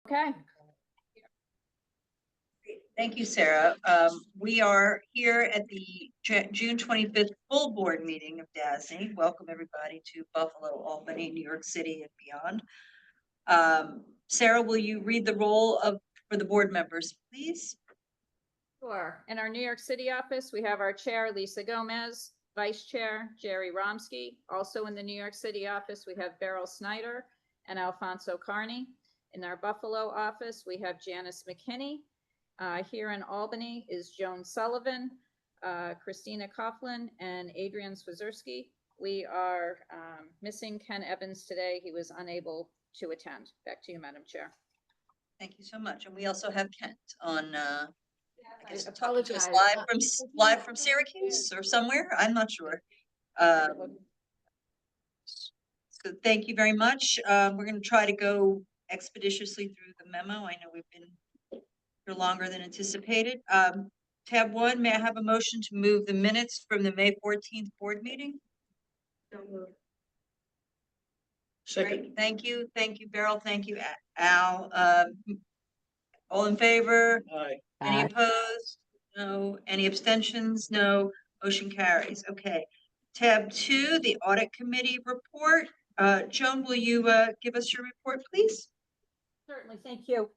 Okay. Thank you, Sarah. We are here at the June 25th full board meeting of DASNY. Welcome everybody to Buffalo, Albany, New York City and beyond. Sarah, will you read the roll for the board members, please? Sure. In our New York City office, we have our chair, Lisa Gomez, vice chair, Jerry Romsky. Also in the New York City office, we have Beryl Snyder and Alfonso Carney. In our Buffalo office, we have Janice McKinney. Here in Albany is Joan Sullivan, Christina Coughlin, and Adrian Swazerski. We are missing Ken Evans today. He was unable to attend. Back to you, Madam Chair. Thank you so much. And we also have Kent on, I guess, I talking to us apologize. live from Syracuse or somewhere. I'm not sure. So thank you very much. We're going to try to go expeditiously through the memo. I know we've been here longer than anticipated. Tab 1, may I have a motion to move the minutes from the May 14th board meeting? Great. Thank you. Thank you, Beryl. Thank you, Al. All in favor? Aye. Any opposed? No. Any abstentions? No. Motion carries. Okay. Tab 2, the audit committee report. Joan, will you give us your report, please? Certainly, thank you.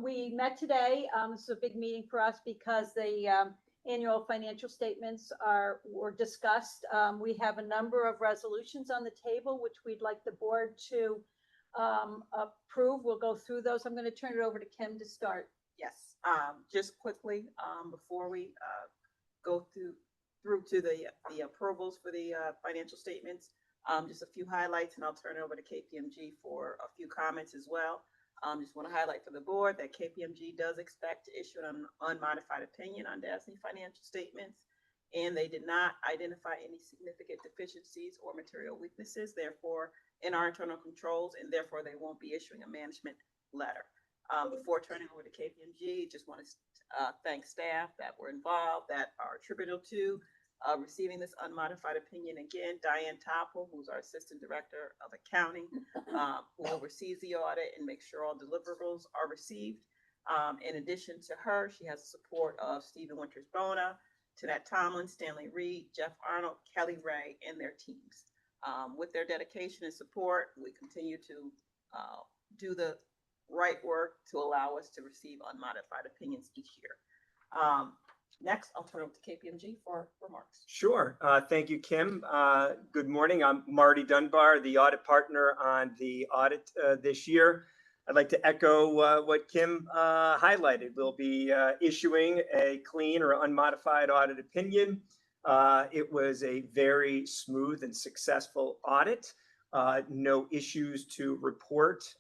We met today. This is a big meeting for us because the annual financial statements were discussed. We have a number of resolutions on the table, which we'd like the board to approve. We'll go through those. I'm going to turn it over to Kim to start. Yes, just quickly, before we go through to the approvals for the financial statements, just a few highlights, and I'll turn it over to KPMG for a few comments as well. Just want to highlight for the board that KPMG does expect to issue an unmodified opinion on DASNY financial statements, and they did not identify any significant deficiencies or material weaknesses, therefore, in our internal controls, and therefore they won't be issuing a management letter. Before turning over to KPMG, just want to thank staff that were involved, that are attributable to receiving this unmodified opinion. Again, Diane Topple, who's our Assistant Director of Accounting, who oversees the audit and makes sure all deliverables are received. In addition to her, she has the support of Stephen Winters-Bona, Tanette Tomlin, Stanley Reed, Jeff Arnold, Kelly Ray, and their teams. With their dedication and support, we continue to do the right work to allow us to receive unmodified opinions each year. Next, I'll turn it over to KPMG for remarks. Sure. Thank you, Kim. Good morning. I'm Marty Dunbar, the audit partner on the audit this year. I'd like to echo what Kim highlighted. We'll be issuing a clean or unmodified audit opinion. It was a very smooth and successful audit. No issues to report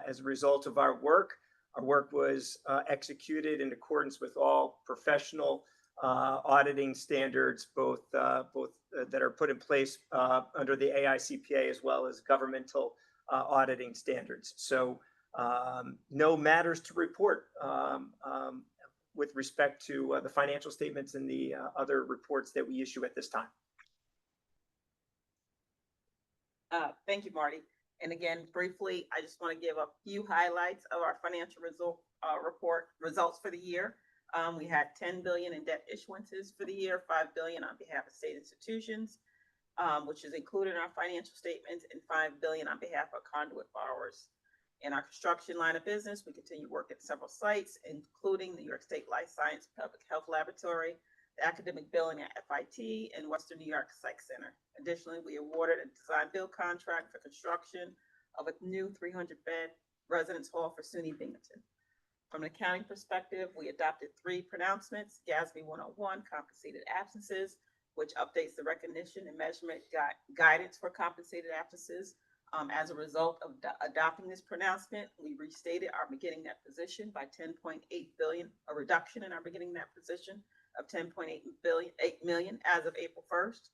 as a result of our work. Our work was executed in accordance with all professional auditing standards, both that are put in place under the AICPA as well as governmental auditing standards. So no matters to report with respect to the financial statements and the other reports that we issue at this time. Thank you, Marty. And again, briefly, I just want to give a few highlights of our financial results for the year. We had $10 billion in debt issuances for the year, $5 billion on behalf of state institutions, which is included in our financial statements, and $5 billion on behalf of conduit borrowers. In our construction line of business, we continue work at several sites, including the New York State Life Science Public Health Laboratory, the academic building at FIT, and Western New York Psych Center. Additionally, we awarded a design build contract for construction of a new 300-bed residence hall for SUNY Binghamton. From an accounting perspective, we adopted 3 pronouncements: GASB 101, compensated absences, which updates the recognition and measurement guidance for compensated absences. As a result of adopting this pronouncement, we restated our beginning net position by $10.8 billion, a reduction in our beginning net position of $10.8 million as of April 1st.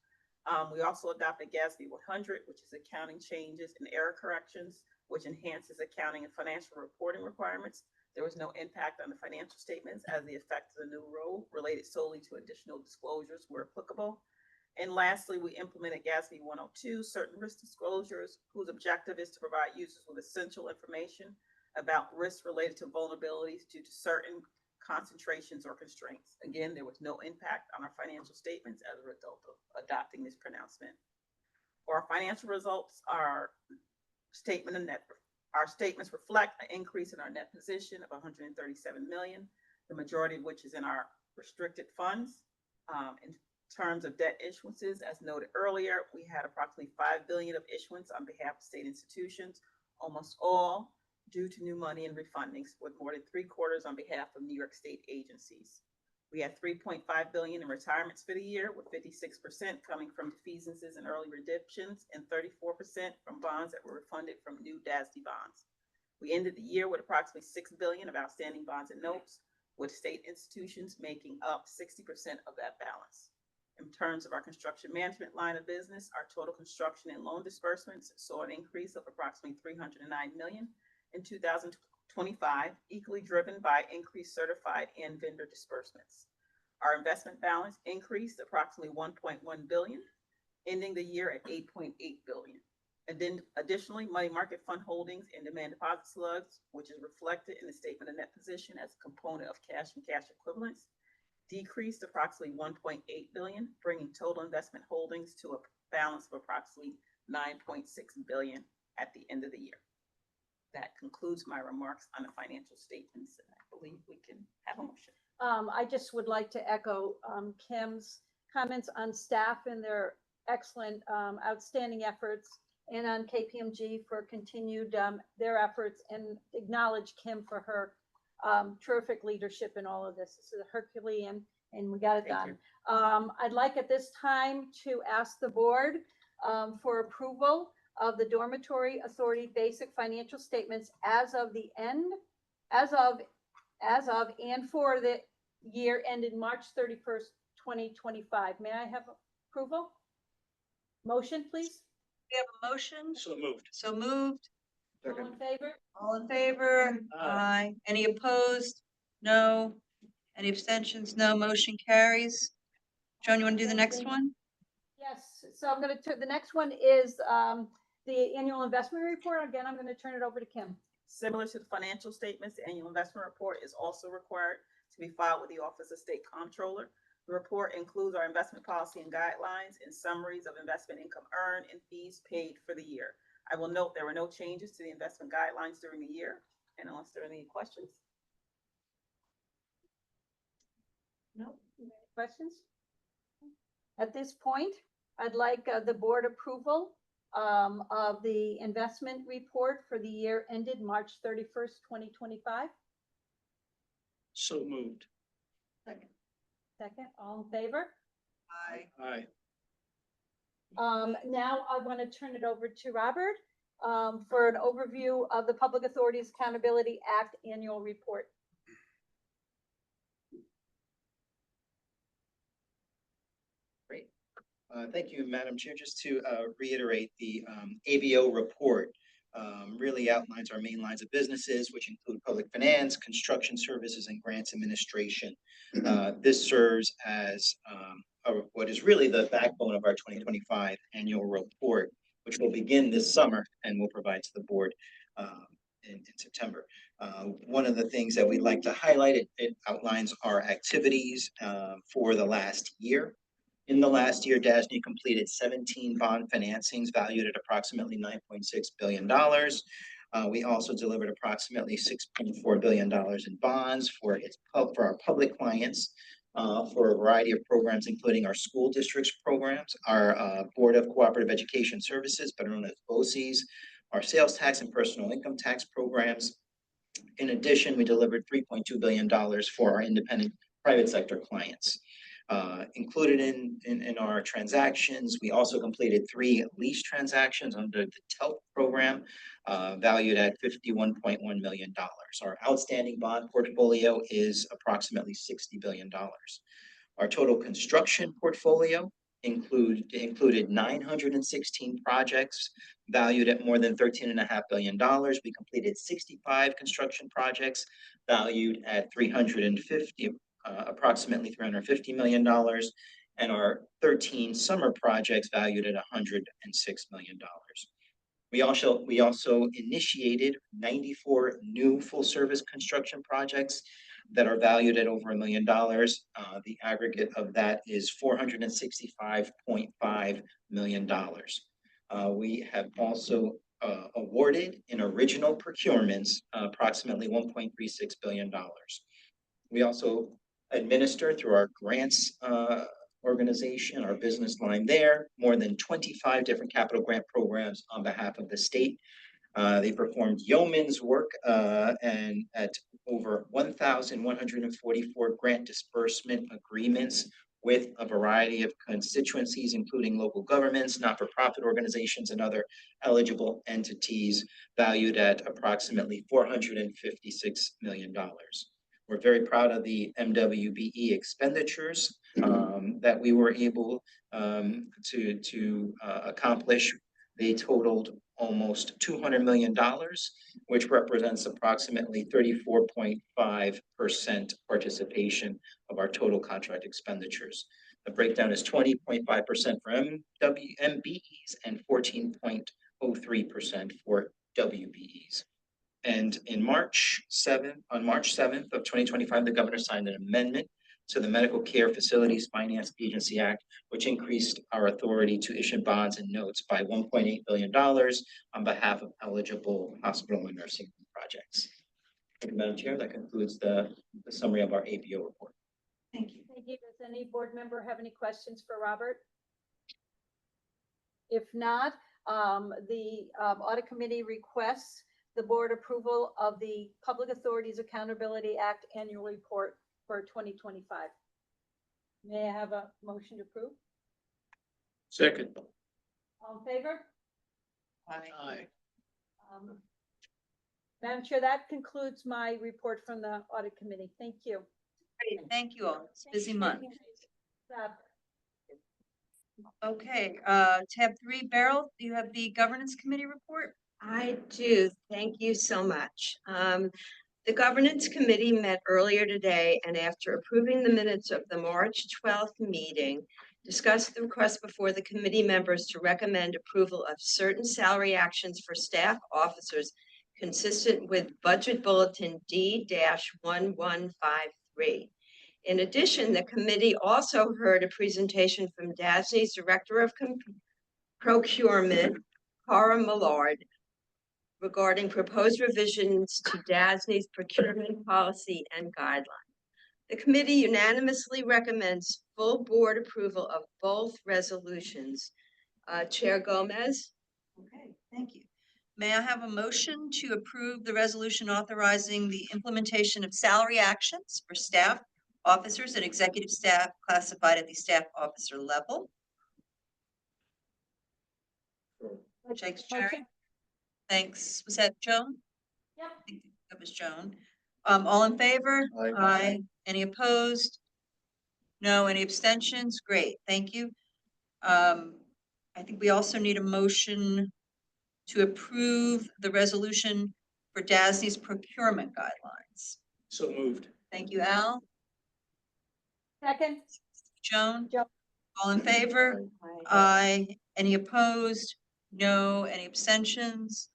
We also adopted GASB 100, which is accounting changes and error corrections, which enhances accounting and financial reporting requirements. There was no impact on the financial statements as the effect of the new rule related solely to additional disclosures were applicable. And lastly, we implemented GASB 102, certain risk disclosures, whose objective is to provide users with essential information about risks related to vulnerabilities due to certain concentrations or constraints. Again, there was no impact on our financial statements as a result of adopting this pronouncement. For our financial results, our statements reflect an increase in our net position of 137 million, the majority of which is in our restricted funds. In terms of debt issuances, as noted earlier, we had approximately 5 billion of issuance on behalf of state institutions, almost all due to new money and refundings, with more than 3/4 on behalf of New York State agencies. We had 3.5 billion in retirements for the year, with 56% coming from defeasances and early redemptions and 34% from bonds that were refunded from new DASNY bonds. We ended the year with approximately 6 billion of outstanding bonds and notes, with state institutions making up 60% of that balance. In terms of our construction management line of business, our total construction and loan disbursements saw an increase of approximately 309 million in 2025, equally driven by increased certified and vendor disbursements. Our investment balance increased approximately 1.1 billion, ending the year at 8.8 billion. And then additionally, money market fund holdings and demand deposit slugs, which is reflected in the statement of net position as a component of cash and cash equivalents, decreased approximately 1.8 billion, bringing total investment holdings to a balance of approximately 9.6 billion at the end of the year. That concludes my remarks on the financial statements, and I believe we can have a motion. I just would like to echo Kim's comments on staff and their excellent, outstanding efforts, and on KPMG for continued their efforts, and acknowledge Kim for her terrific leadership in all of this. This is a Herculean, and we got it Thank done. I'd like at this time to ask the board for approval of the Dormitory Authority basic financial statements as of and for the year ended March 31st, 2025. May I have approval? Motion, please? We have a motion? So moved. So moved. All in favor? All in favor? Aye. Any opposed? No. Any abstentions? No. Motion carries. Joan, you want to do the next one? Yes, so I'm gonna the next one is the annual investment report. Again, I'm gonna turn it over to Kim. Similar to the financial statements, the annual investment report is also required to be filed with the Office of State Comptroller. The report includes our investment policy and guidelines and summaries of investment income earned and fees paid for the year. I will note there were no changes to the investment guidelines during the year, and unless there are any questions. No, any questions? At this point, I'd like the board approval of the investment report for the year ended March 31st, 2025. So moved. Second, all in favor? Aye. Aye. Now I want to turn it over to Robert for an overview of the Public Authorities Accountability Act annual report. Great. Thank you, Madam Chair. Just to reiterate, the ABO report really outlines our main lines of businesses, which include public finance, construction services, and grants administration. This serves as what is really the backbone of our 2025 annual report, which will begin this summer and will provide to the board in September. One of the things that we'd like to highlight, it outlines our activities for the last year. In the last year, DASNY completed 17 bond financings valued at approximately $9.6 billion. We also delivered approximately $6.4 billion in bonds for our public clients for a variety of programs, including our school districts programs, our Board of Cooperative Education Services, better known as BOCES, our sales tax and personal income tax programs. In addition, we delivered $3.2 billion for our independent private sector clients. Included in our transactions, we also completed 3 lease transactions under the TELP program, valued at $51.1 million. Our outstanding bond portfolio is approximately $60 billion. Our total construction portfolio included 916 projects valued at more than $13.5 billion. We completed 65 construction projects valued at approximately $350 million, and our 13 summer projects valued at $106 million. We also initiated 94 new full-service construction projects that are valued at over $1 million. The aggregate of that is $465.5 million. We have also awarded in original procurements approximately $1.36 billion. We also administer through our grants organization, our business line there, more than 25 different capital grant programs on behalf of the state. They performed yeoman's work and at over 1,144 grant disbursement agreements with a variety of constituencies, including local governments, not-for-profit organizations, and other eligible entities valued at approximately $456 million. We're very proud of the MWBE expenditures that we were able to accomplish. They totaled almost $200 million, which represents approximately 34.5% participation of our total contract expenditures. The breakdown is 20.5% for MBEs and 14.03% for WBEs. And on March 7th of 2025, the governor signed an amendment to the Medical Care Facilities Finance Agency Act, which increased our authority to issue bonds and notes by $1.8 billion on behalf of eligible hospital and nursing projects. Thank you, Madam Chair. That concludes the summary of our ABO report. Thank you. Thank you. Does any board member have any questions for Robert? If not, the audit committee requests the board approval of the Public Authorities Accountability Act annual report for 2025. May I have a motion to approve? Second. All in favor? Aye. Madam Chair, that concludes my report from the audit committee. Thank you. Great, thank you all. It's a busy month. Okay, tab 3, Beryl, do you have the governance committee report? I do. Thank you so much. The governance committee met earlier today and after approving the minutes of the March 12th meeting, discussed the request before the committee members to recommend approval of certain salary actions for staff officers consistent with Budget Bulletin D-1153. In addition, the committee also heard a presentation from DASNY's Director of Procurement, Cara Millard, regarding proposed revisions to DASNY's procurement policy and guidelines. The committee unanimously recommends full board approval of both resolutions. Chair Gomez? Okay, thank you. May I have a motion to approve the resolution authorizing the implementation of salary actions for staff, officers, and executive staff classified at the staff officer level? Thanks, Jerry. Motion? Thanks. Was that Joan? Yep. I think that was Joan. All in favor? Aye. Any opposed? No. Any abstentions? Great, thank you. I think we also need a motion to approve the resolution for DASNY's procurement guidelines. So moved. Thank you, Al. Second? Joan? Joan. All in favor? Aye. Any opposed? No. Any abstentions?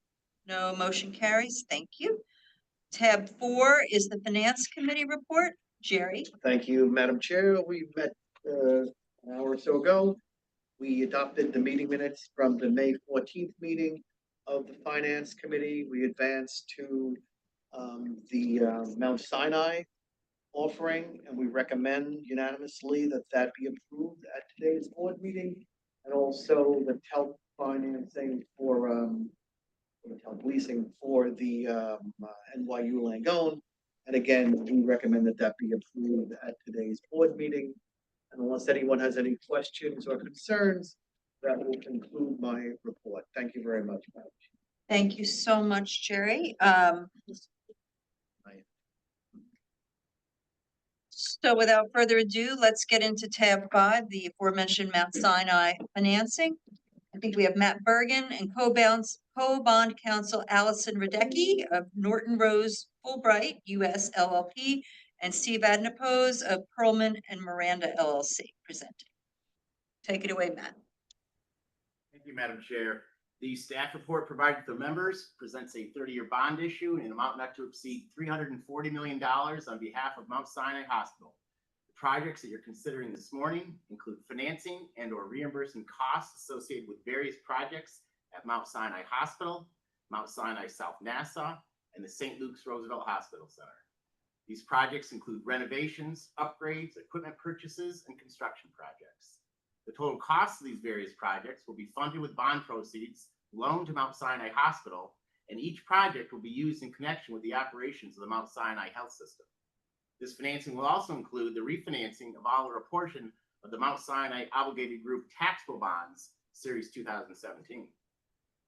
No. Motion carries. Thank you. Tab 4 is the Finance Committee report. Jerry? Thank you, Madam Chair. We met an hour or so ago. We adopted the meeting minutes from the May 14th meeting of the Finance Committee. We advanced to the Mount Sinai offering, and we recommend unanimously that that be approved at today's board meeting. And also the TELP financing for TELP leasing for the NYU Langone. And again, we recommend that that be approved at today's board meeting. And unless anyone has any questions or concerns, that will conclude my report. Thank you very much, Madam Chair. Thank you so much, Jerry. So without further ado, let's get into tab 5, the aforementioned Mount Sinai financing. I think we have Matt Bergen and co-bond counsel Allison Radecki of Norton Rose Fulbright, US LLP, and Steve Adnapose of Perlman and Miranda LLC presenting. Take it away, Matt. Thank you, Madam Chair. The staff report provided to members presents a 30-year bond issue in an amount not to exceed $340 million on behalf of Mount Sinai Hospital. The projects that you're considering this morning include financing and/or reimbursing costs associated with various projects at Mount Sinai Hospital, Mount Sinai South Nassau, and the St. Luke's Roosevelt Hospital Center. These projects include renovations, upgrades, equipment purchases, and construction projects. The total cost of these various projects will be funded with bond proceeds loaned to Mount Sinai Hospital, and each project will be used in connection with the operations of the Mount Sinai Health System. This financing will also include the refinancing of all or a portion of the Mount Sinai Obligated Group Taxable Bonds, Series 2017.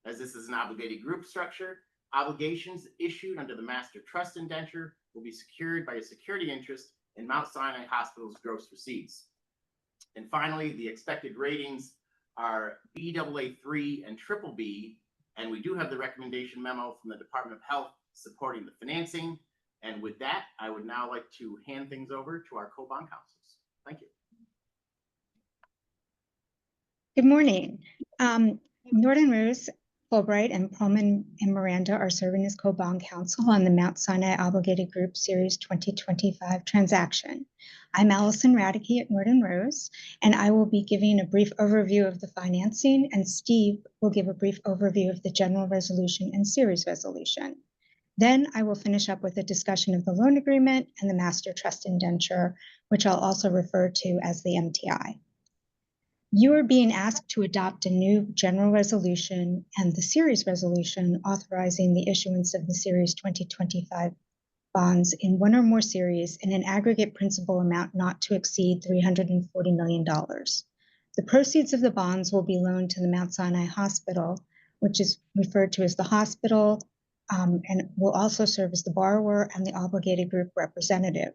As this is an obligated group structure, obligations issued under the Master Trust Indenture will be secured by a security interest in Mount Sinai Hospital's gross receipts. And finally, the expected ratings are Baa3 and BBB, and we do have the recommendation memo from the Department of Health supporting the financing. And with that, I would now like to hand things over to our co-bond counsels. Thank you. Good morning. Norton Rose, Fulbright, and Pullman and Miranda are serving as co-bond counsel on the Mount Sinai Obligated Group Series 2025 transaction. I'm Allison Radke at Norton Rose, and I will be giving a brief overview of the financing, and Steve will give a brief overview of the general resolution and series resolution. Then I will finish up with a discussion of the loan agreement and the master trust indenture, which I'll also refer to as the MTI. You are being asked to adopt a new general resolution and the series resolution authorizing the issuance of the Series 2025 bonds in one or more series in an aggregate principal amount not to exceed $340 million. The proceeds of the bonds will be loaned to the Mount Sinai Hospital, which is referred to as the hospital, and will also serve as the borrower and the obligated group representative.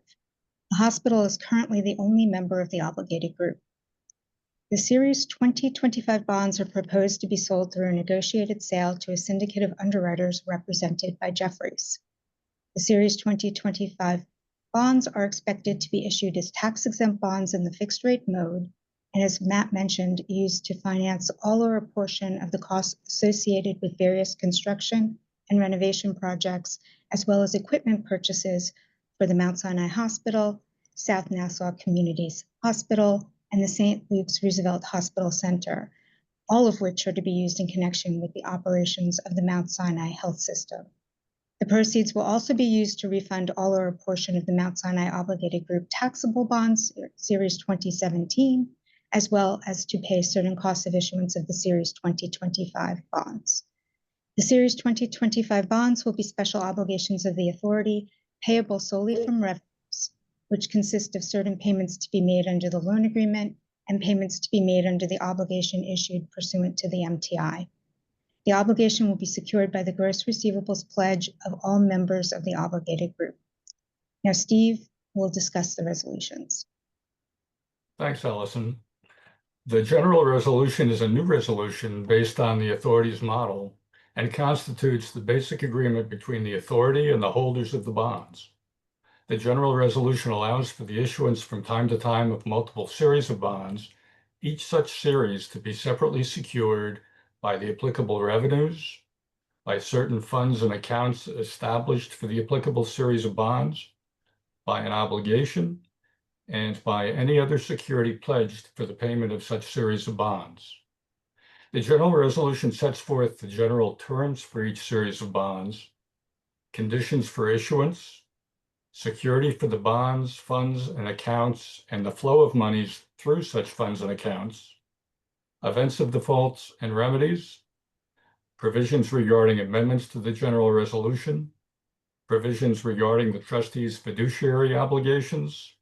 The hospital is currently the only member of the obligated group. The Series 2025 bonds are proposed to be sold through a negotiated sale to a syndicate of underwriters represented by Jefferies. The Series 2025 bonds are expected to be issued as tax-exempt bonds in the fixed-rate mode, and as Matt mentioned, used to finance all or a portion of the costs associated with various construction and renovation projects, as well as equipment purchases for the Mount Sinai Hospital, South Nassau Communities Hospital, and the St. Luke's Roosevelt Hospital Center, all of which are to be used in connection with the operations of the Mount Sinai Health System. The proceeds will also be used to refund all or a portion of the Mount Sinai Obligated Group Taxable Bonds, Series 2017, as well as to pay certain costs of issuance of the Series 2025 bonds. The Series 2025 bonds will be special obligations of the authority, payable solely from revenues, which consist of certain payments to be made under the loan agreement and payments to be made under the obligation issued pursuant to the MTI. The obligation will be secured by the gross receivables pledge of all members of the obligated group. Now, Steve will discuss the resolutions. Thanks, Allison. The general resolution is a new resolution based on the authority's model and constitutes the basic agreement between the authority and the holders of the bonds. The general resolution allows for the issuance from time to time of multiple series of bonds, each such series to be separately secured by the applicable revenues, by certain funds and accounts established for the applicable series of bonds, by an obligation, and by any other security pledged for the payment of such series of bonds. The general resolution sets forth the general terms for each series of bonds, conditions for issuance, security for the bonds, funds, and accounts, and the flow of monies through such funds and accounts, events of defaults and remedies, provisions regarding amendments to the general resolution, provisions regarding the trustee's fiduciary obligations,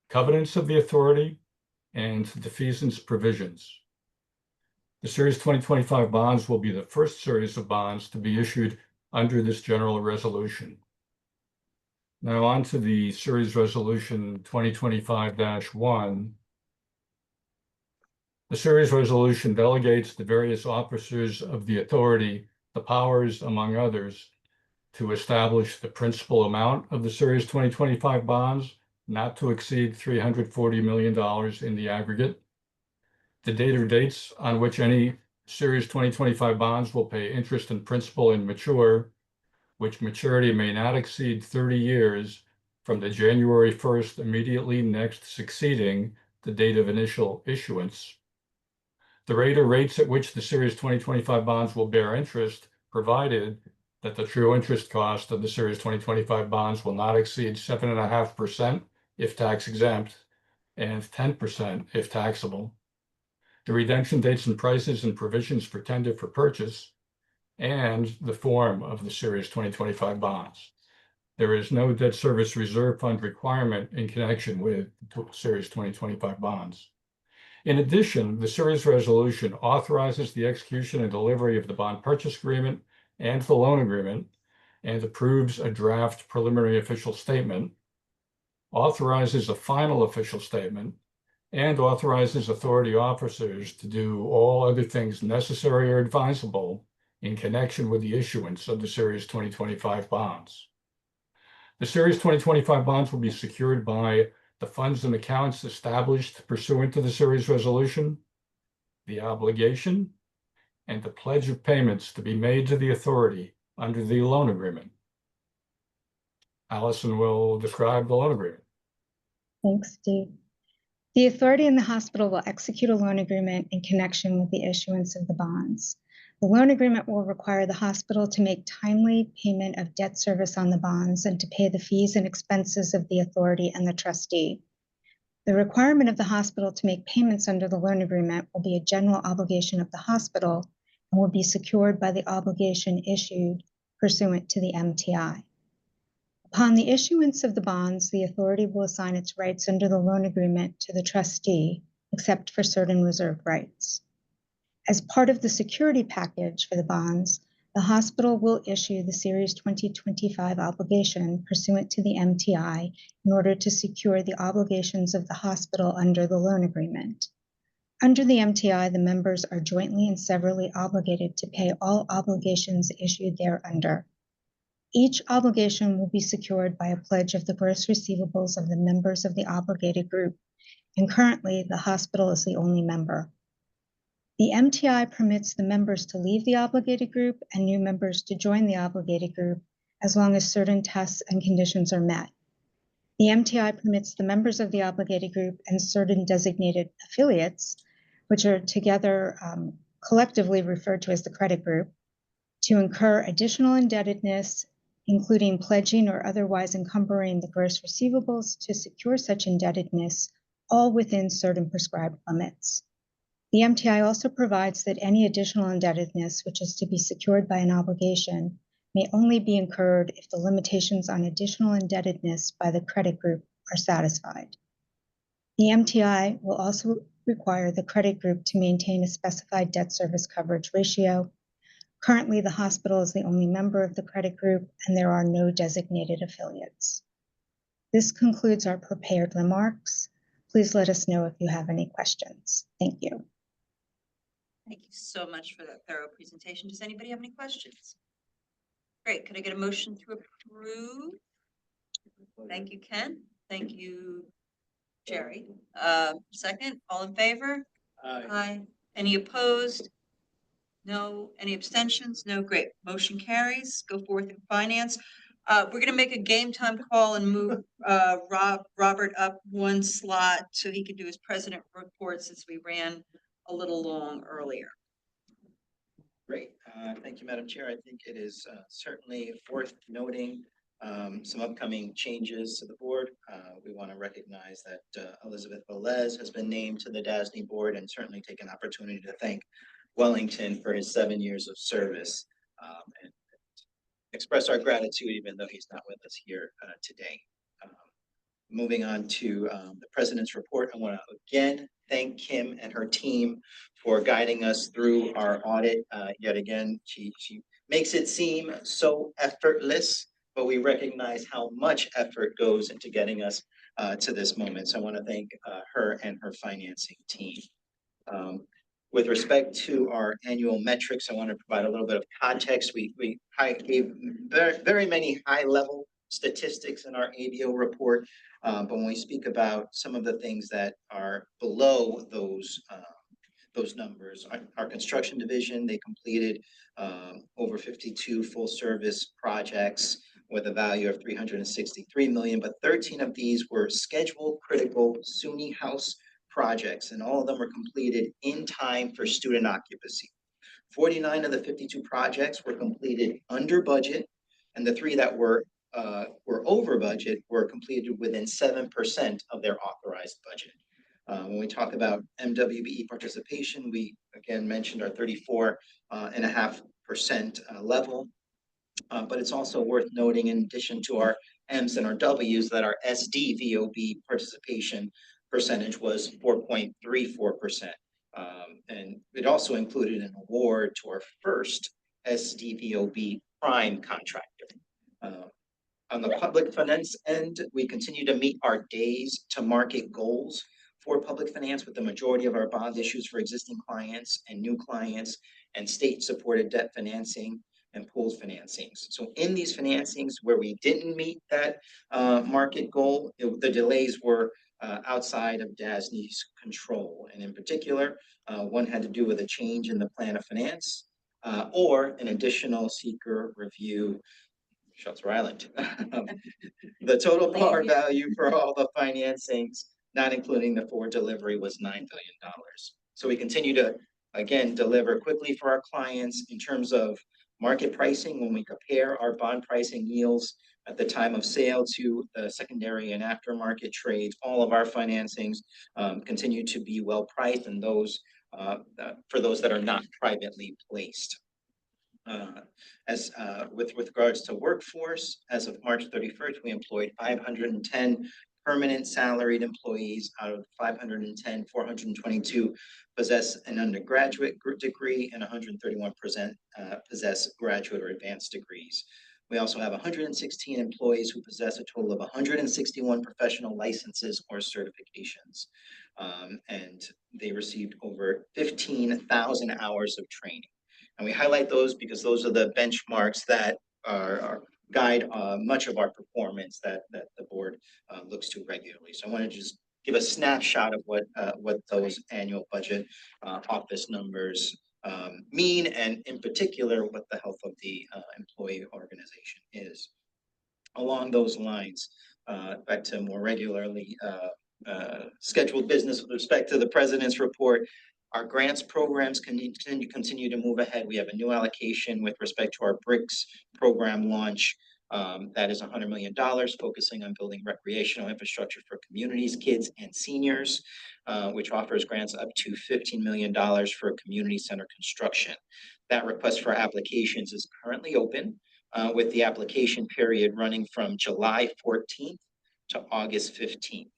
covenants of the authority, and defeasance provisions. The Series 2025 bonds will be the first series of bonds to be issued under this general resolution. Now on to the Series Resolution 2025-1. The Series Resolution delegates the various officers of the authority the powers, among others, to establish the principal amount of the Series 2025 bonds not to exceed $340 million in the aggregate, the date or dates on which any Series 2025 bonds will pay interest and principal and mature, which maturity may not exceed 30 years from the January 1st immediately next succeeding the date of initial issuance. The rate or rates at which the Series 2025 bonds will bear interest, provided that the true interest cost of the Series 2025 bonds will not exceed 7.5% if tax exempt and 10% if taxable. The redemption dates and prices and provisions for tender for purchase, and the form of the Series 2025 bonds. There is no debt service reserve fund requirement in connection with Series 2025 bonds. In addition, the Series resolution authorizes the execution and delivery of the bond purchase agreement and the loan agreement, and approves a draft preliminary official statement, authorizes a final official statement, and authorizes authority officers to do all other things necessary or advisable in connection with the issuance of the Series 2025 bonds. The Series 2025 bonds will be secured by the funds and accounts established pursuant to the Series resolution, the obligation, and the pledge of payments to be made to the authority under the loan agreement. Allison will describe the loan agreement. Thanks, Steve. The authority and the hospital will execute a loan agreement in connection with the issuance of the bonds. The loan agreement will require the hospital to make timely payment of debt service on the bonds and to pay the fees and expenses of the authority and the trustee. The requirement of the hospital to make payments under the loan agreement will be a general obligation of the hospital and will be secured by the obligation issued pursuant to the MTI. Upon the issuance of the bonds, the authority will assign its rights under the loan agreement to the trustee, except for certain reserved rights. As part of the security package for the bonds, the hospital will issue the Series 2025 obligation pursuant to the MTI in order to secure the obligations of the hospital under the loan agreement. Under the MTI, the members are jointly and severally obligated to pay all obligations issued thereunder. Each obligation will be secured by a pledge of the gross receivables of the members of the obligated group, and currently the hospital is the only member. The MTI permits the members to leave the obligated group and new members to join the obligated group as long as certain tests and conditions are met. The MTI permits the members of the obligated group and certain designated affiliates, which are together collectively referred to as the credit group, to incur additional indebtedness, including pledging or otherwise encumbering the gross receivables to secure such indebtedness, all within certain prescribed limits. The MTI also provides that any additional indebtedness which is to be secured by an obligation may only be incurred if the limitations on additional indebtedness by the credit group are satisfied. The MTI will also require the credit group to maintain a specified debt service coverage ratio. Currently, the hospital is the only member of the credit group, and there are no designated affiliates. This concludes our prepared remarks. Please let us know if you have any questions. Thank you. Thank you so much for that thorough presentation. Does anybody have any questions? Great. Could I get a motion to approve? Thank you, Ken. Thank you, Jerry. Second, all in favor? Aye. Any opposed? No. Any abstentions? No. Great. Motion carries. Go forth in finance. We're going to make a game time call and move Robert up one slot so he can do his president report since we ran a little long earlier. Great. Thank you, Madam Chair. I think it is certainly worth noting some upcoming changes to the board. We want to recognize that Elizabeth Velez has been named to the DASNY board, and certainly take an opportunity to thank Wellington for his 7 years of service and express our gratitude, even though he's not with us here today. Moving on to the president's report, I want to again thank Kim and her team for guiding us through our audit. Yet again, she makes it seem so effortless, but we recognize how much effort goes into getting us to this moment. So I want to thank her and her financing team. With respect to our annual metrics, I want to provide a little bit of context. We gave very many high-level statistics in our ABO report, but when we speak about some of the things that are below those those numbers. Our construction division, they completed over 52 full-service projects with a value of 363 million, but 13 of these were scheduled critical SUNY House projects, and all of them were completed in time for student occupancy. 49 of the 52 projects were completed under budget, and the 3 that were over budget were completed within 7% of their authorized budget. When we talk about MWBE participation, we again mentioned our 34.5% level. But it's also worth noting, in addition to our M's and our W's, that our SDVOB participation percentage was 4.34%. And it also included an award to our first SDVOB prime contractor. On the public finance end, we continue to meet our days to market goals for public finance, with the majority of our bond issues for existing clients and new clients and state-supported debt financing and pooled financings. So in these financings where we didn't meet that market goal, the delays were outside of DASNY's control. And in particular, one had to do with a change in the plan of finance or an additional seeker review. Shelter Island. The total par value for all the financings, not including the forward delivery, was $9 billion. So we continue to, again, deliver quickly for our clients in terms of market pricing. When we compare our bond pricing yields at the time of sale to the secondary and aftermarket trades, all of our financings continue to be well priced, and those for those that are not privately placed. With regards to workforce, as of March 31st, we employed 510 permanent salaried employees. Out of 510, 422 possess an undergraduate degree, and 131 possess graduate or advanced degrees. We also have 116 employees who possess a total of 161 professional licenses or certifications. And they received over 15,000 hours of training. And we highlight those because those are the benchmarks that guide much of our performance that the board looks to regularly. So I want to just give a snapshot of what those annual budget office numbers mean, and in particular, what the health of the employee organization is. Along those lines, back to more regularly scheduled business with respect to the president's report. Our grants programs continue to move ahead. We have a new allocation with respect to our BRICS program launch. That is $100 million, focusing on building recreational infrastructure for communities, kids, and seniors, which offers grants up to $15 million for community center construction. That request for applications is currently open, with the application period running from July 14th to August 15th,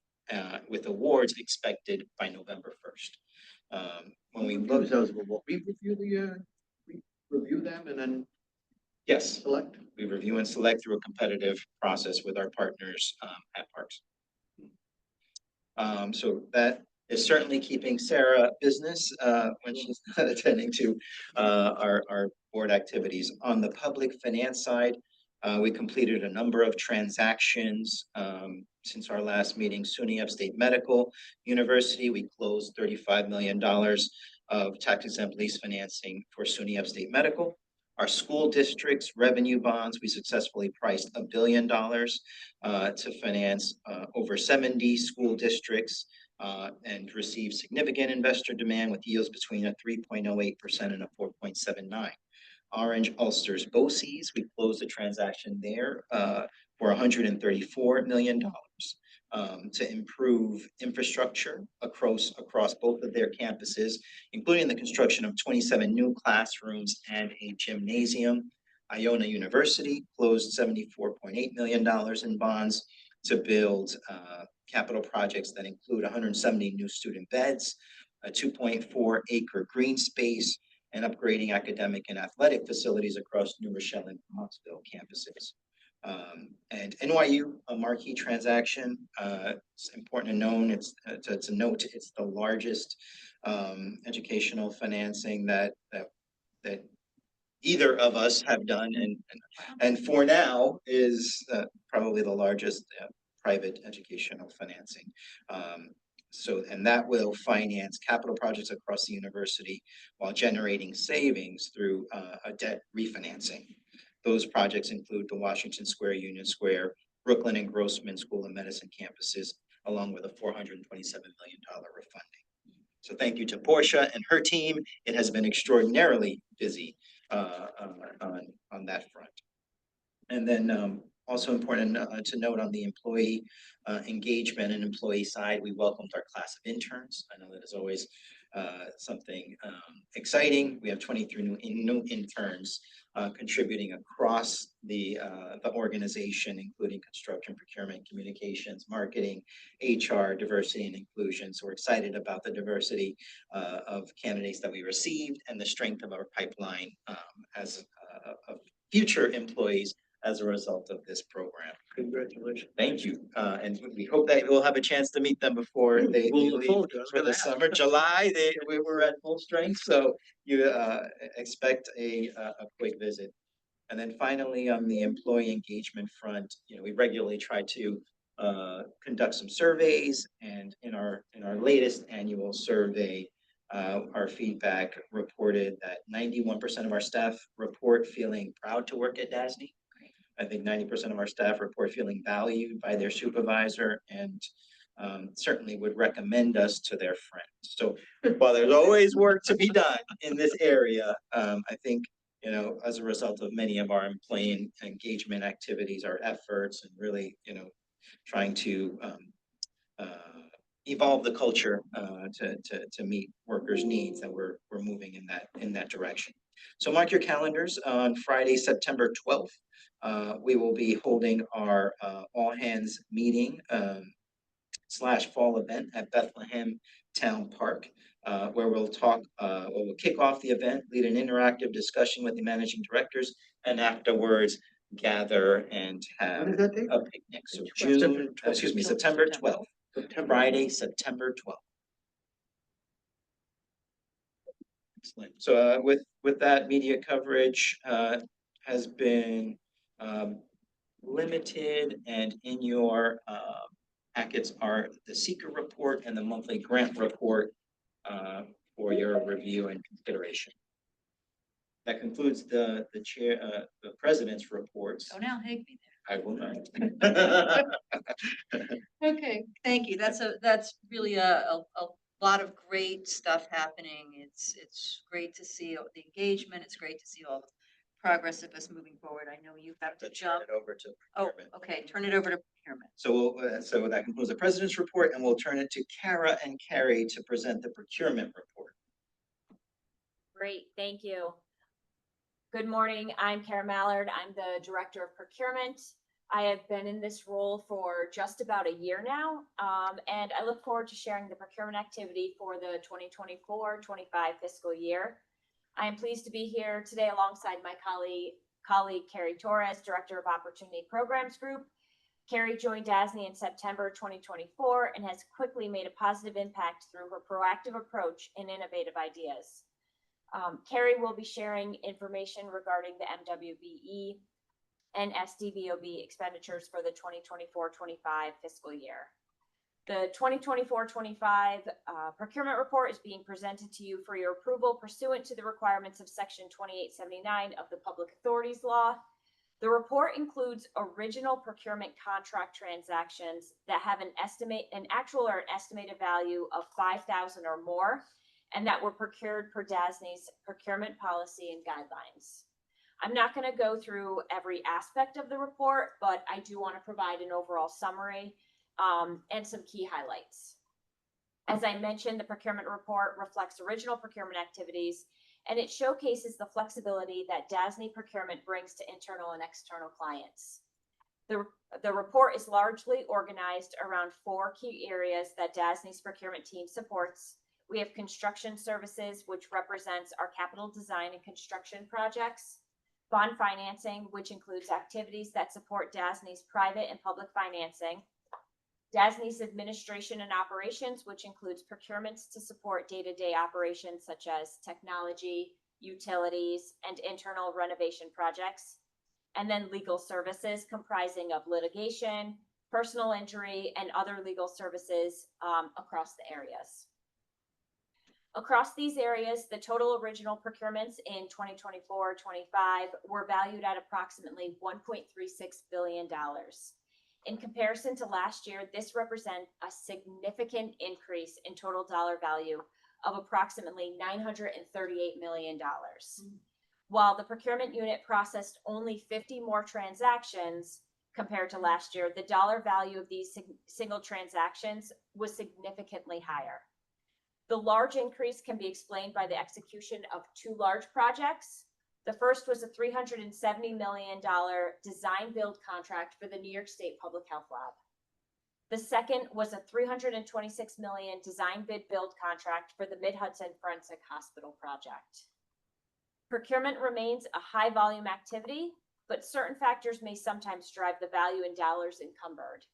with awards expected by November 1st. When we look, those, we review them and then yes, select. we review and select through a competitive process with our partners at Parks. So that is certainly keeping Sarah business when she's not attending to our board activities. On the public finance side, we completed a number of transactions since our last meeting. SUNY Upstate Medical University, we closed $35 million of tax-exempt lease financing for SUNY Upstate Medical. Our school districts revenue bonds, we successfully priced $1 billion to finance over 70 school districts and received significant investor demand with yields between a 3.08% and a 4.79%. Orange Ulster's BOCES, we closed the transaction there for $134 million to improve infrastructure across both of their campuses, including the construction of 27 new classrooms and a gymnasium. Iona University closed $74.8 million in bonds to build capital projects that include 170 new student beds, a 2.4 acre green space, and upgrading academic and athletic facilities across New Rochelle and Knoxville campuses. And NYU, a marquee transaction. It's important to note, it's the largest educational financing that either of us have done, and for now is probably the largest private educational financing. And that will finance capital projects across the university while generating savings through a debt refinancing. Those projects include the Washington Square, Union Square, Brooklyn and Grossman School of Medicine campuses, along with a $427 million refunding. So thank you to Portia and her team. It has been extraordinarily busy on that front. And then also important to note on the employee engagement and employee side, we welcomed our class of interns. I know that is always something exciting. We have 23 new interns contributing across the organization, including construction, procurement, communications, marketing, HR, diversity and inclusion. So we're excited about the diversity of candidates that we received and the strength of our pipeline as of future employees as a result of this program. Congratulations. Thank you. And we hope that we'll have a chance to meet them before they We'll look leave forward to it. for the summer. July, we were at full strength, so you expect a quick visit. And then finally, on the employee engagement front, we regularly try to conduct some surveys, and in our latest annual survey, our feedback reported that 91% of our staff report feeling proud to work at DASNY. I think 90% of our staff report feeling valued by their supervisor and certainly would recommend us to their friends. So while there's always work to be done in this area, I think, as a result of many of our employee engagement activities, our efforts, and really, trying to evolve the culture to meet workers' needs, that we're moving in that direction. So mark your calendars on Friday, September 12th. We will be holding our all hands meeting / fall event at Bethlehem Town Park, where we'll kick off the event, lead an interactive discussion with the managing directors, and afterwards gather and have When is that date? a picnic. So September 12th. Friday, September 12th. Excellent. So with that, media coverage has been limited, and in your packets are the seeker report and the monthly grant report for your review and consideration. That concludes the president's reports. So now Higby. I will not. Okay, thank you. That's really a lot of great stuff happening. It's great to see the engagement. It's great to see all the progress of us moving forward. I know you have to jump. Turn it over to Oh, procurement. okay, turn it over to procurement. So that concludes the president's report, and we'll turn it to Kara and Carrie to present the procurement report. Great, thank you. Good morning, I'm Kara Mallard. I'm the Director of Procurement. I have been in this role for just about a year now, and I look forward to sharing the procurement activity for the 2024-25 fiscal year. I am pleased to be here today alongside my colleague Carrie Torres, Director of Opportunity Programs Group. Carrie joined DASNY in September 2024 and has quickly made a positive impact through her proactive approach and innovative ideas. Carrie will be sharing information regarding the MWBE and SDVOB expenditures for the 2024-25 fiscal year. The 2024-25 procurement report is being presented to you for your approval pursuant to the requirements of Section 2879 of the Public Authorities Law. The report includes original procurement contract transactions that have an actual or an estimated value of $5,000 or more, and that were procured per DASNY's procurement policy and guidelines. I'm not going to go through every aspect of the report, but I do want to provide an overall summary and some key highlights. As I mentioned, the procurement report reflects original procurement activities, and it showcases the flexibility that DASNY procurement brings to internal and external clients. The report is largely organized around 4 key areas that DASNY's procurement team supports. We have construction services, which represents our capital design and construction projects. Bond financing, which includes activities that support DASNY's private and public financing. DASNY's administration and operations, which includes procurements to support day-to-day operations such as technology, utilities, and internal renovation projects. And then legal services comprising of litigation, personal injury, and other legal services across the areas. Across these areas, the total original procurements in 2024-25 were valued at approximately $1.36 billion. In comparison to last year, this represents a significant increase in total dollar value of approximately $938 million. While the procurement unit processed only 50 more transactions compared to last year, the dollar value of these single transactions was significantly higher. The large increase can be explained by the execution of two large projects. The first was a $370 million design build contract for the New York State Public Health Lab. The second was a $326 million design bid build contract for the Mid-Hudson Forensic Hospital project. Procurement remains a high volume activity, but certain factors may sometimes drive the value in dollars encumbered.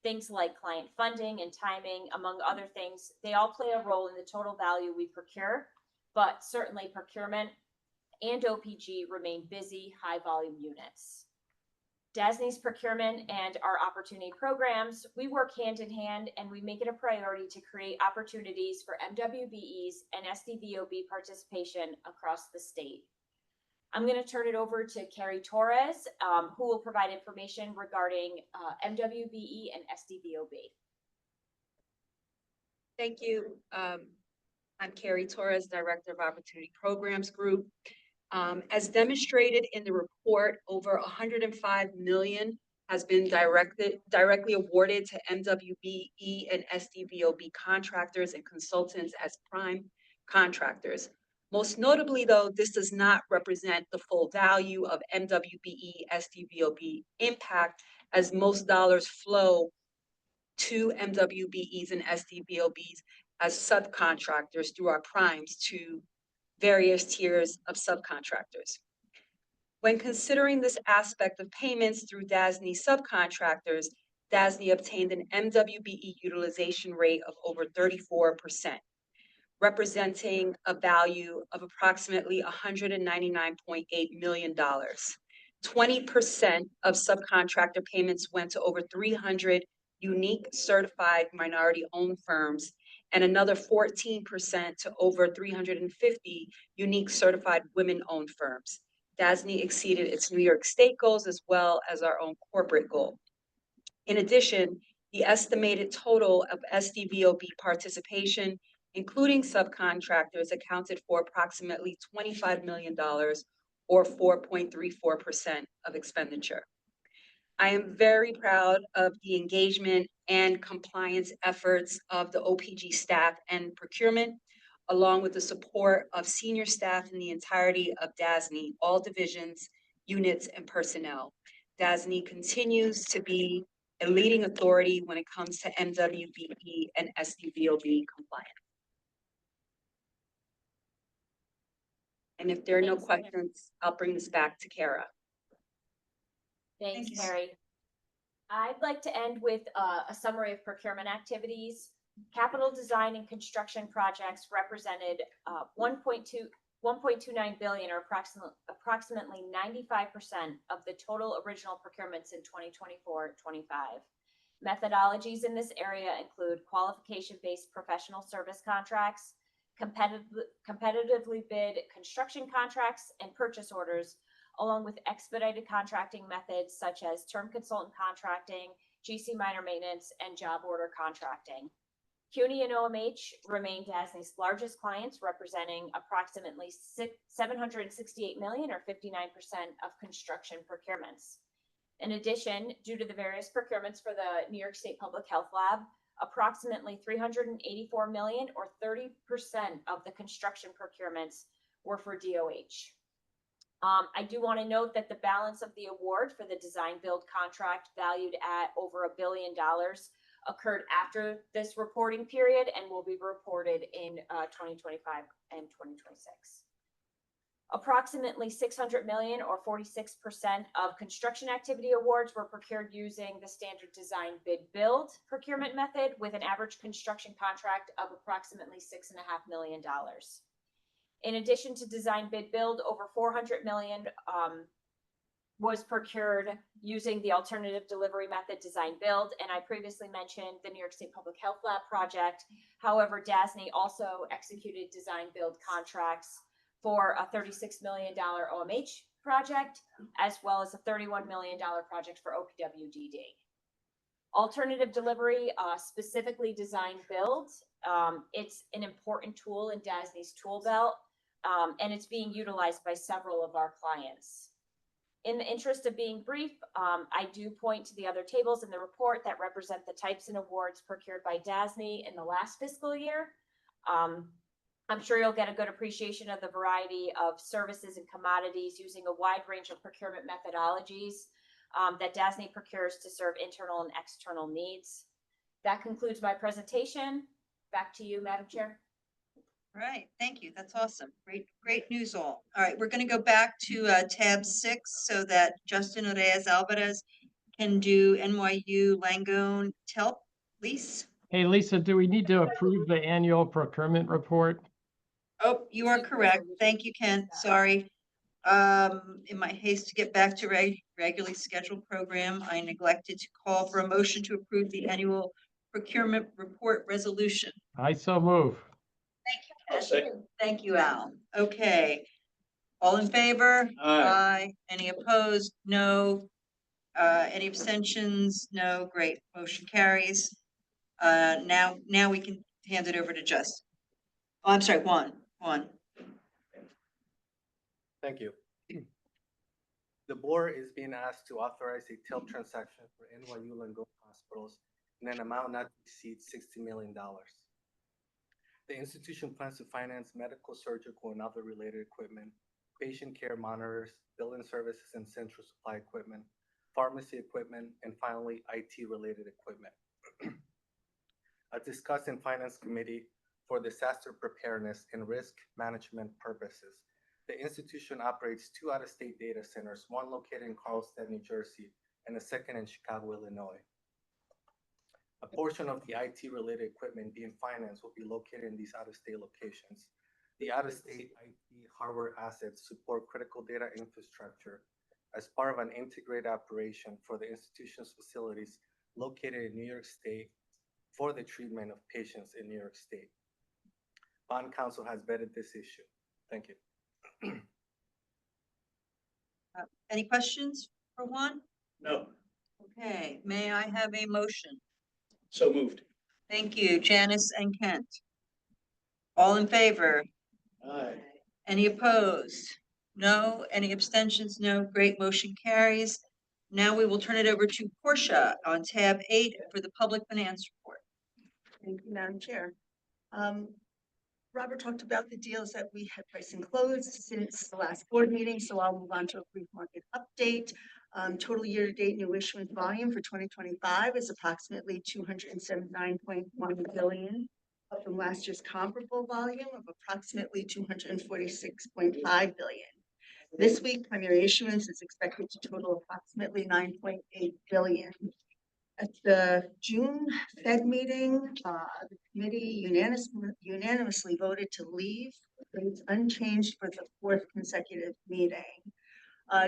Things like client funding and timing, among other things, they all play a role in the total value we procure, but certainly procurement and OPG remain busy, high volume units. DASNY's procurement and our opportunity programs, we work hand in hand and we make it a priority to create opportunities for MWBEs and SDVOB participation across the state. I'm going to turn it over to Carrie Torres, who will provide information regarding MWBE and SDVOB. Thank you. I'm Carrie Torres, Director of Opportunity Programs Group. As demonstrated in the report, over $105 million has been directly awarded to MWBE and SDVOB contractors and consultants as prime contractors. Most notably, though, this does not represent the full value of MWBE SDVOB impact, as most dollars flow to MWBEs and SDVOBs as subcontractors through our primes to various tiers of subcontractors. When considering this aspect of payments through DASNY subcontractors, DASNY obtained an MWBE utilization rate of over 34%. Representing a value of approximately $199.8 million. 20% of subcontractor payments went to over 300 unique certified minority-owned firms, and another 14% to over 350 unique certified women-owned firms. DASNY exceeded its New York State goals as well as our own corporate goal. In addition, the estimated total of SDVOB participation, including subcontractors, accounted for approximately $25 million or 4.34% of expenditure. I am very proud of the engagement and compliance efforts of the OPG staff and procurement, along with the support of senior staff in the entirety of DASNY, all divisions, units, and personnel. DASNY continues to be a leading authority when it comes to MWBE and SDVOB compliance. And if there are no questions, I'll bring this back to Kara. Thanks, Carrie. I'd like to end with a summary of procurement activities. Capital design and construction projects represented 1.29 billion, or approximately 95% of the total original procurements in 2024-25. Methodologies in this area include qualification-based professional service contracts, competitively bid construction contracts and purchase orders, along with expedited contracting methods such as term consultant contracting, GC minor maintenance, and job order contracting. CUNY and OMH remain DASNY's largest clients, representing approximately $768 million, or 59% of construction procurements. In addition, due to the various procurements for the New York State Public Health Lab, approximately $384 million, or 30% of the construction procurements, were for DOH. I do want to note that the balance of the award for the design build contract, valued at over $1 billion, occurred after this reporting period and will be reported in 2025 and 2026. Approximately $600 million, or 46% of construction activity awards, were procured using the standard design bid build procurement method, with an average construction contract of approximately $6.5 million. In addition to design bid build, over $400 million was procured using the alternative delivery method design build. And I previously mentioned the New York State Public Health Lab project. However, DASNY also executed design build contracts for a $36 million OMH project, as well as a $31 million project for OPWDD. Alternative delivery, specifically design build. It's an important tool in DASNY's tool belt, and it's being utilized by several of our clients. In the interest of being brief, I do point to the other tables in the report that represent the types and awards procured by DASNY in the last fiscal year. I'm sure you'll get a good appreciation of the variety of services and commodities using a wide range of procurement methodologies that DASNY procures to serve internal and external needs. That concludes my presentation. Back to you, Madam Chair. All right, thank you. That's awesome. Great news all. All right, we're going to go back to tab 6 so that Justin Reyes Alvarez can do NYU Langone TELP lease. Hey, Lisa, do we need to approve the annual procurement report? Oh, you are correct. Thank you, Ken. Sorry. In my haste to get back to regularly scheduled program, I neglected to call for a motion to approve the annual procurement report resolution. I so move. Thank you, Al. Okay. All in favor? Aye. Any opposed? No. Any abstentions? No. Great. Motion carries. Now we can hand it over to Justin. Oh, I'm sorry, Juan. Thank you. The board is being asked to authorize a TILP transaction for NYU Langone hospitals in an amount not to exceed $60 million. The institution plans to finance medical, surgical, and other related equipment, patient care monitors, billing services and central supply equipment, pharmacy equipment, and finally, IT-related equipment. As discussed in Finance Committee, for disaster preparedness and risk management purposes, the institution operates 2 out-of-state data centers, one located in Carlsbad, New Jersey, and a second in Chicago, Illinois. A portion of the IT-related equipment being financed will be located in these out-of-state locations. The out-of-state IT hardware assets support critical data infrastructure as part of an integrated operation for the institution's facilities located in New York State for the treatment of patients in New York State. Bond Counsel has vetted this issue. Thank you. Any questions for Juan? No. Okay, may I have a motion? So moved. Thank you, Janice and Kent. All in favor? Aye. Any opposed? No. Any abstentions? No. Great, motion carries. Now we will turn it over to Portia on tab 8 for the public finance report. Thank you, Madam Chair. Robert talked about the deals that we had priced and closed since the last board meeting, so I'll move on to a brief market update. Total year-to-date new issuance volume for 2025 is approximately 279.1 billion, up from last year's comparable volume of approximately 246.5 billion. This week, primary issuance is expected to total approximately 9.8 billion. At the June Fed meeting, the committee unanimously voted to leave rates unchanged for the 4th consecutive meeting.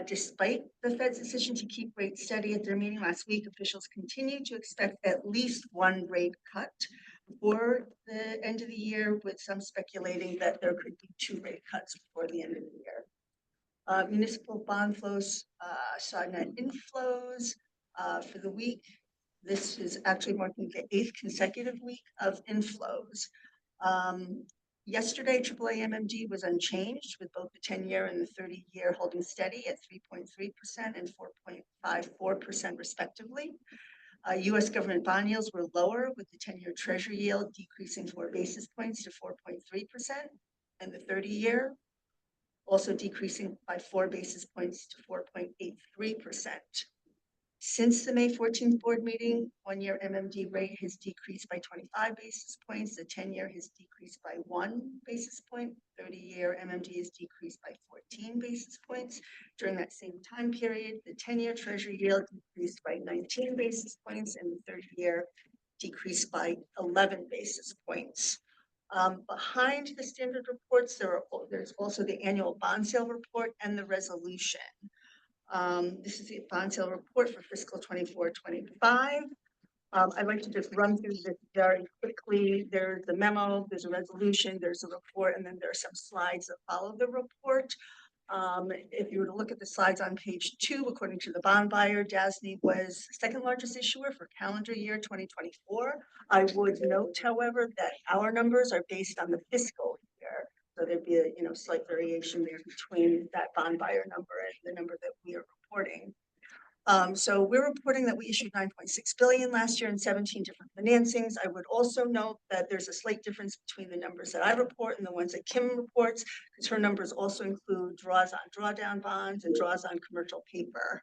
Despite the Fed's decision to keep rates steady at their meeting last week, officials continue to expect at least 1 rate cut before the end of the year, with some speculating that there could be 2 rate cuts before the end of the year. Municipal bond flows saw net inflows for the week. This is actually marking the 8th consecutive week of inflows. Yesterday, AAA MMD was unchanged, with both the 10-year and the 30-year holding steady at 3.3% and 4.54% respectively. U.S. government bond yields were lower, with the 10-year Treasury yield decreasing 4 basis points to 4.3%, and the 30-year also decreasing by 4 basis points to 4.83%. Since the May 14th board meeting, 1-year MMD rate has decreased by 25 basis points. The 10-year has decreased by 1 basis point. 30-year MMD has decreased by 14 basis points. During that same time period, the 10-year Treasury yield decreased by 19 basis points, and the 30-year decreased by 11 basis points. Behind the standard reports, there's also the annual bond sale report and the resolution. This is the bond sale report for fiscal 24-25. I'd like to just run through this very quickly. There's the memo, there's a resolution, there's a report, and then there are some slides that follow the report. If you were to look at the slides on page 2, according to the bond buyer, DASNY was the second largest issuer for calendar year 2024. I would note, however, that our numbers are based on the fiscal year. So there'd be a slight variation there between that bond buyer number and the number that we are reporting. So we're reporting that we issued 9.6 billion last year in 17 different financings. I would also note that there's a slight difference between the numbers that I report and the ones that Kim reports, because her numbers also include draws on drawdown bonds and draws on commercial paper.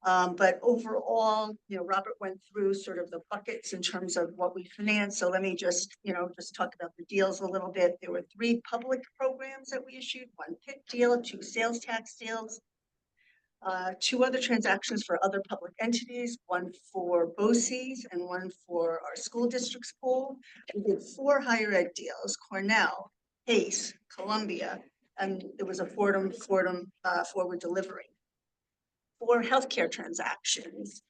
But overall, Robert went through sort of the buckets in terms of what we financed. So let me just talk about the deals a little bit. There were 3 public programs that we issued, 1 PIT deal, 2 sales tax deals, 2 other transactions for other public entities, 1 for BOCES and 1 for our school district's pool. We did 4 higher ed deals, Cornell, Pace, Columbia, and there was a Fordham forward delivery. 4 healthcare transactions,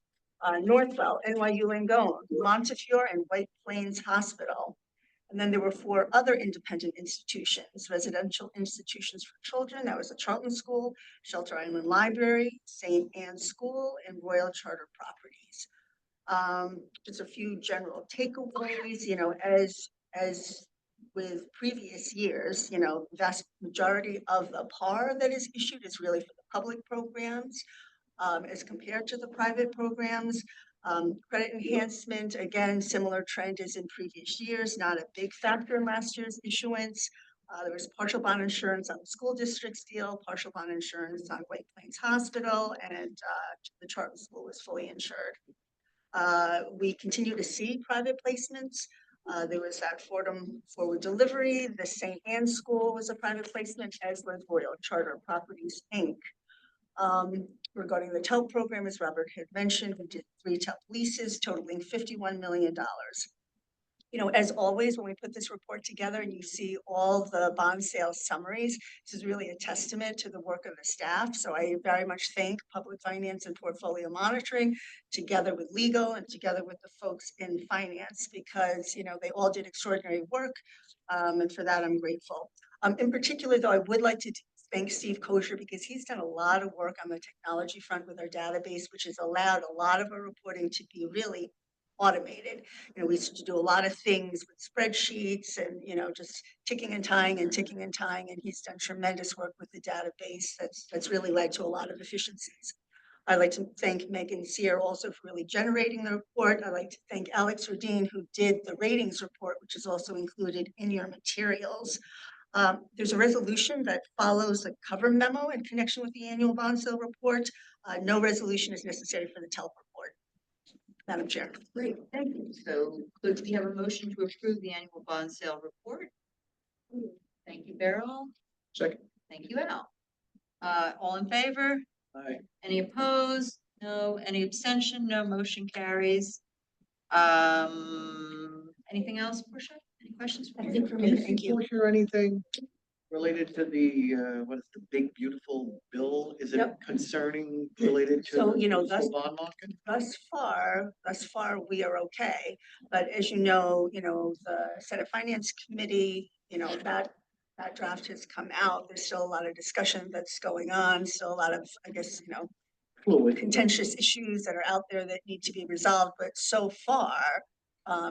Northwell, NYU Langone, Montefiore, and White Plains Hospital. And then there were 4 other independent institutions, residential institutions for children. That was the Charlton School, Shelter Island Library, St. Anne's School, and Royal Charter Properties. Just a few general takeaways, as with previous years, vast majority of the PAR that is issued is really for the public programs as compared to the private programs. Credit enhancement, again, similar trend as in previous years, not a big factor in last year's issuance. There was partial bond insurance on the school district's deal, partial bond insurance on White Plains Hospital, and the Charlton School was fully insured. We continue to see private placements. There was that Fordham forward delivery. The St. Anne's School was a private placement, as was Royal Charter Properties, Inc. Regarding the TELP program, as Robert had mentioned, we did 3 TELP leases totaling $51 million. As always, when we put this report together and you see all the bond sales summaries, this is really a testament to the work of the staff. So I very much thank Public Finance and Portfolio Monitoring, together with legal and together with the folks in finance, because they all did extraordinary work, and for that I'm grateful. In particular, though, I would like to thank Steve Kosher, because he's done a lot of work on the technology front with our database, which has allowed a lot of our reporting to be really automated. We used to do a lot of things with spreadsheets and, just ticking and tying, and he's done tremendous work with the database that's really led to a lot of efficiencies. I'd like to thank Megan Sear also for really generating the report. I'd like to thank Alex Radine, who did the ratings report, which is also included in your materials. There's a resolution that follows the cover memo in connection with the annual bond sale report. No resolution is necessary for the TELP report. Madam Chair. Great, thank you. So could we have a motion to approve the annual bond sale report? Thank you, Beryl. Second. Thank you, Al. All in favor? Aye. Any opposed? No. Any abstention? No. Motion carries. Anything else, Portia? Any questions? That's it for me. Thank you. Did you hear anything related to the, what is the big beautiful bill? Is it Yep. concerning related to So, the thus bond market? Thus far, we are okay. But as you know, the Senate Finance Committee, that draft has come out. There's still a lot of discussion that's going on, still a lot of, I guess, Fluid. contentious issues that are out there that need to be resolved. But so far,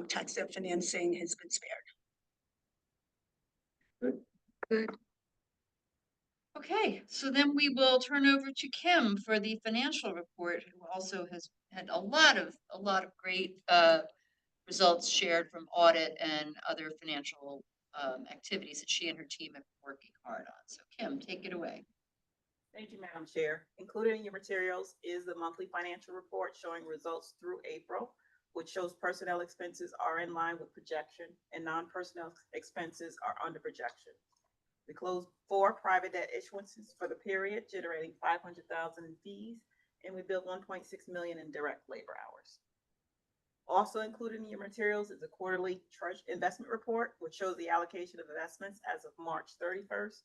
tax debt financing has been spared. Good. Okay, so then we will turn over to Kim for the financial report, who also has had a lot of great results shared from audit and other financial activities that she and her team have been working hard on. So Kim, take it away. Thank you, Madam Chair. Included in your materials is the monthly financial report showing results through April, which shows personnel expenses are in line with projection and non-personnel expenses are under projection. We closed 4 private debt issuances for the period, generating $500,000 in fees, and we billed $1.6 million in direct labor hours. Also included in your materials is a quarterly investment report, which shows the allocation of investments as of March 31st.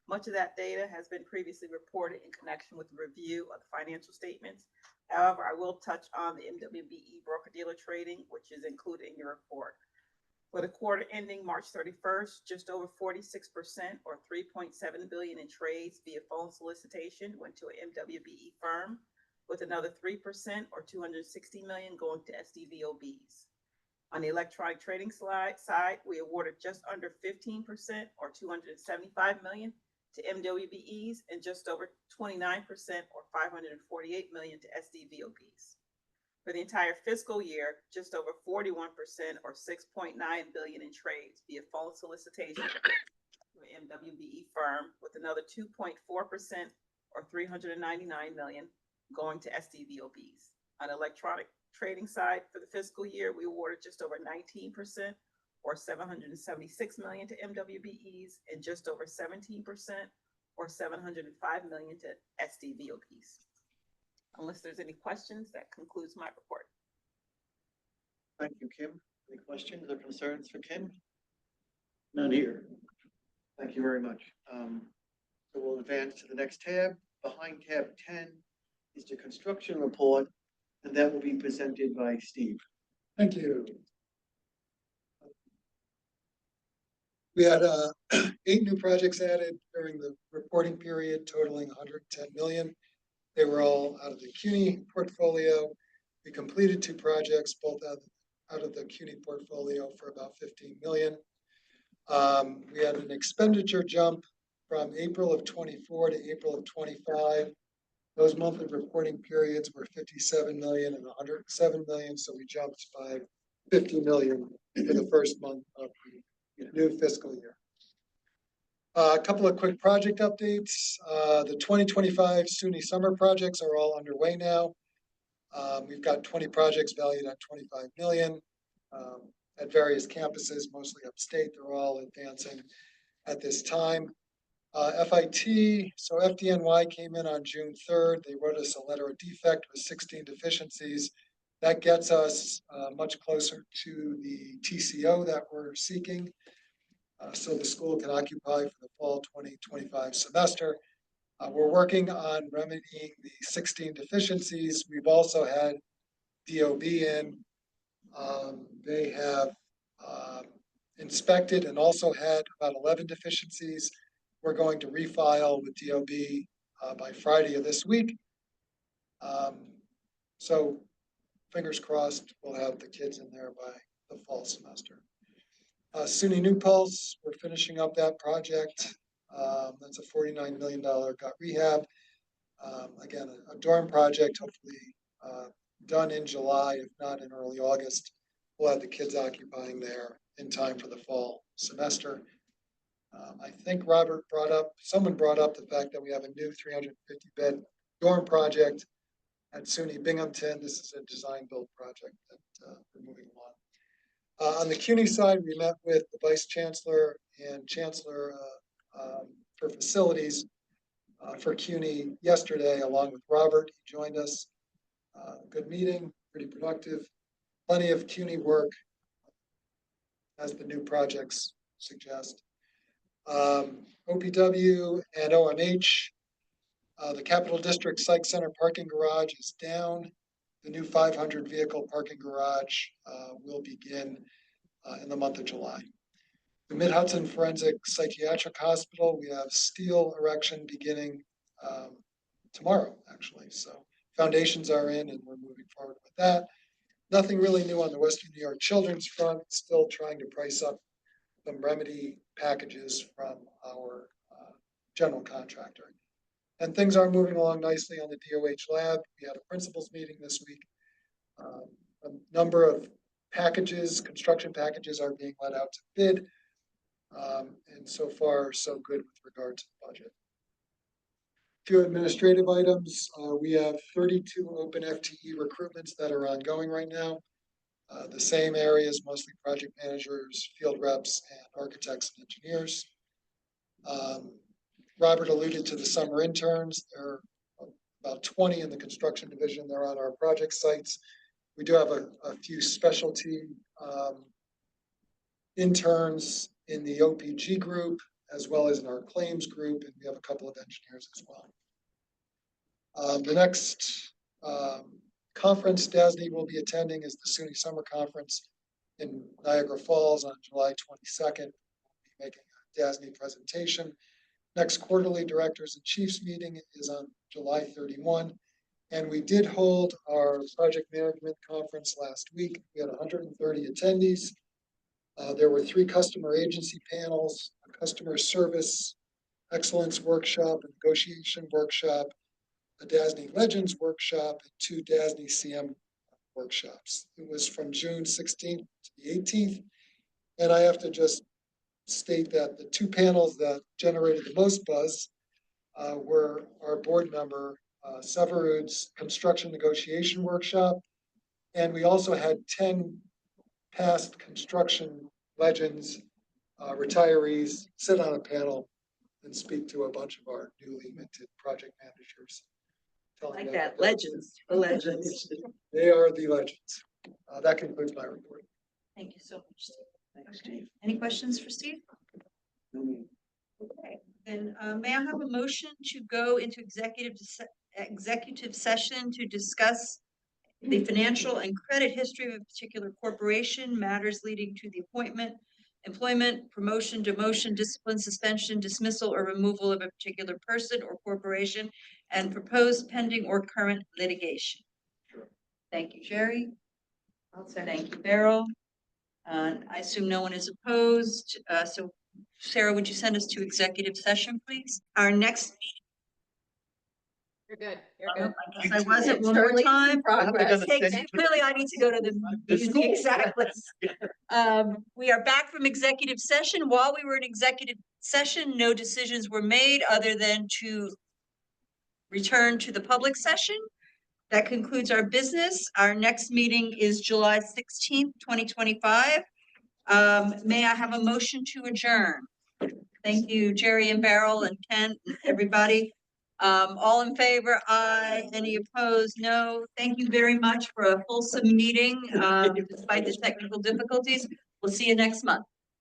Much of that data has been previously reported in connection with the review of the financial statements. However, I will touch on the MWBE broker-dealer trading, which is included in your report. For the quarter ending March 31st, just over 46% or 3.7 billion in trades via phone solicitation went to an MWBE firm, with another 3% or 260 million going to SDVOBs. On the electronic trading side, we awarded just under 15% or 275 million to MWBEs and just over 29% or 548 million to SDVOBs. For the entire fiscal year, just over 41% or 6.9 billion in trades via phone solicitation to an MWBE firm, with another 2.4% or 399 million going to SDVOBs. On the electronic trading side for the fiscal year, we awarded just over 19% or 776 million to MWBEs and just over 17% or 705 million to SDVOBs. Unless there's any questions, that concludes my report. Thank you, Kim. Any questions or concerns for Kim? None here. Thank you very much. So we'll advance to the next tab. Behind tab 10 is the construction report, and that will be presented by Steve. Thank you. We had 8 new projects added during the reporting period, totaling 110 million. They were all out of the CUNY portfolio. We completed 2 projects, both out of the CUNY portfolio, for about 15 million. We had an expenditure jump from April of 24 to April of 25. Those monthly reporting periods were 57 million and 107 million, so we jumped by 50 million for the first month of the new fiscal year. A couple of quick project updates. The 2025 SUNY summer projects are all underway now. We've got 20 projects valued at 25 million at various campuses, mostly upstate. They're all advancing at this time. FIT, so FDNY came in on June 3rd. They wrote us a letter of defect with 16 deficiencies. That gets us much closer to the TCO that we're seeking. So the school can occupy for the fall 2025 semester. We're working on remedying the 16 deficiencies. We've also had DOB in. They have inspected and also had about 11 deficiencies. We're going to refile with DOB by Friday of this week. So fingers crossed, we'll have the kids in there by the fall semester. SUNY New Pulse, we're finishing up that project. That's a $49 million gut rehab. Again, a dorm project, hopefully done in July, if not in early August. We'll have the kids occupying there in time for the fall semester. I think someone brought up the fact that we have a new 350-bed dorm project at SUNY Binghamton. This is a design build project that we're moving along. On the CUNY side, we met with the Vice Chancellor and Chancellor for facilities for CUNY yesterday, along with Robert. He joined us. Good meeting, pretty productive. Plenty of CUNY work, as the new projects suggest. OPW and OMH, the Capital District Psych Center parking garage is down. The new 500 vehicle parking garage will begin in the month of July. The Mid-Hudson Forensic Psychiatric Hospital, we have steel erection beginning tomorrow, actually. So foundations are in and we're moving forward with that. Nothing really new on the Western New York Children's front, still trying to price up some remedy packages from our general contractor. And things are moving along nicely on the DOH lab. We had a principals meeting this week. A number of packages, construction packages, are being let out to bid. And so far, so good with regard to the budget. A few administrative items. We have 32 open FTE recruitments that are ongoing right now. The same areas, mostly project managers, field reps, and architects and engineers. Robert alluded to the summer interns. There are about 20 in the construction division. They're on our project sites. We do have a few specialty interns in the OPG group as well as in our claims group, and we have a couple of engineers as well. The next conference DASNY will be attending is the SUNY Summer Conference in Niagara Falls on July 22nd. We'll be making a DASNY presentation. Next quarterly Directors and Chiefs meeting is on July 31. And we did hold our project management conference last week. We had 130 attendees. There were 3 customer agency panels, a customer service excellence workshop, a negotiation workshop, a DASNY Legends workshop, and 2 DASNY CM workshops. It was from June 16th to the 18th. And I have to just state that the 2 panels that generated the most buzz were our board member, Severud's construction negotiation workshop. And we also had 10 past construction legends, retirees, sit on a panel and speak to a bunch of our newly minted project managers. Telling Like them that, legends, the legends. They are the legends. That concludes my report. Thank you so much, Steve. Thanks, Steve. Any questions for Steve? Okay, then may I have a motion to go into executive session to discuss the financial and credit history of a particular corporation, matters leading to the appointment, employment, promotion, demotion, discipline, suspension, dismissal, or removal of a particular person or corporation, and proposed pending or current litigation. Thank you, Jerry. Thank you, Beryl. I assume no one is opposed. So Sarah, would you send us to executive session, please? Our next You're good. You're good. I guess I wasn't one more Shirley's in time. progress. Clearly, I need to go to the exactly. We are back from executive session. While we were in executive session, no decisions were made other than to return to the public session. That concludes our business. Our next meeting is July 16th, 2025. May I have a motion to adjourn? Thank you, Jerry and Beryl and Ken and everybody. All in favor? Aye. Any opposed? No. Thank you very much for a fulsome meeting, despite the technical difficulties. We'll see you next month.